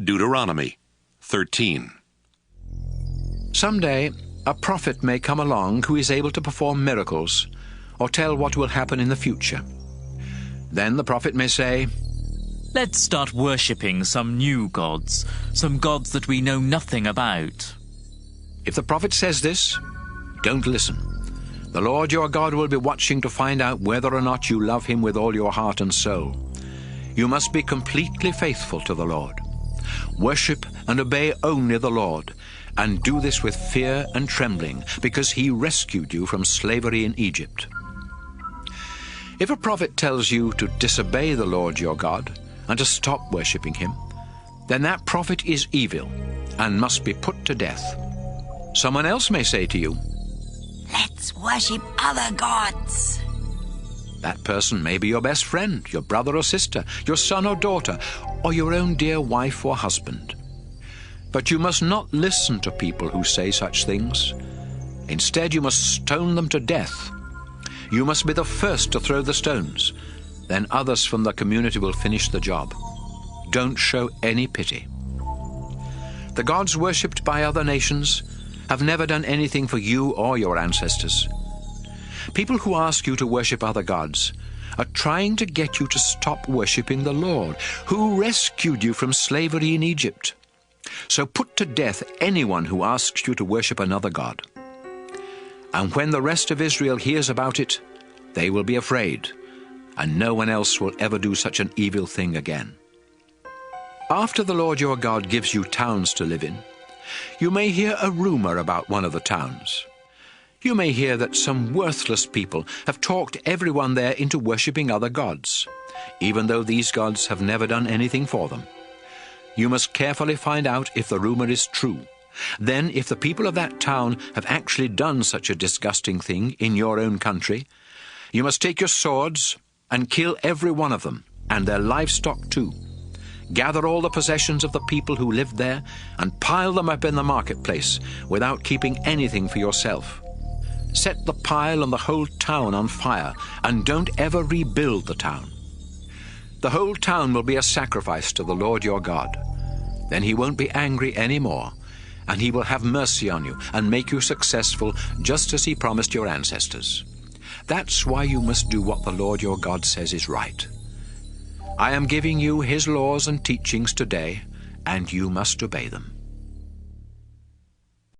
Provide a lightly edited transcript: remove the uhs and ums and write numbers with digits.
Deuteronomy 13. Someday, a prophet may come along who is able to perform miracles or tell what will happen in the future. Then the prophet may say, "Let's start worshipping some new gods, some gods that we know nothing about." If the prophet says this, don't listen. The Lord your God will be watching to find out whether or not you love him with all your heart and soul. You must be completely faithful to the Lord. Worship and obey only the Lord, and do this with fear and trembling, because he rescued you from slavery in Egypt. If a prophet tells you to disobey the Lord your God and to stop worshipping him, then that prophet is evil and must be put to death. Someone else may say to you, "Let's worship other gods." That person may be your best friend, your brother or sister, your son or daughter, or your own dear wife or husband. But you must not listen to people who say such things. Instead, you must stone them to death. You must be the first to throw the stones. Then others from the community will finish the job. Don't show any pity. The gods worshipped by other nations have never done anything for you or your ancestors. People who ask you to worship other gods are trying to get you to stop worshipping the Lord, who rescued you from slavery in Egypt. So put to death anyone who asks you to worship another god. And when the rest of Israel hears about it, they will be afraid, and no one else will ever do such an evil thing again. After the Lord your God gives you towns to live in, you may hear a rumor about one of the towns. You may hear that some worthless people have talked everyone there into worshipping other gods, even though these gods have never done anything for them. You must carefully find out if the rumor is true. Then, if the people of that town have actually done such a disgusting thing in your own country, you must take your swords and kill every one of them, and their livestock too. Gather all the possessions of the people who lived there and pile them up in the marketplace without keeping anything for yourself. Set the pile and the whole town on fire, and don't ever rebuild the town. The whole town will be a sacrifice to the Lord your God. Then he won't be angry anymore, and he will have mercy on you and make you successful, just as he promised your ancestors. That's why you must do what the Lord your God says is right. I am giving you his laws and teachings today, and you must obey them.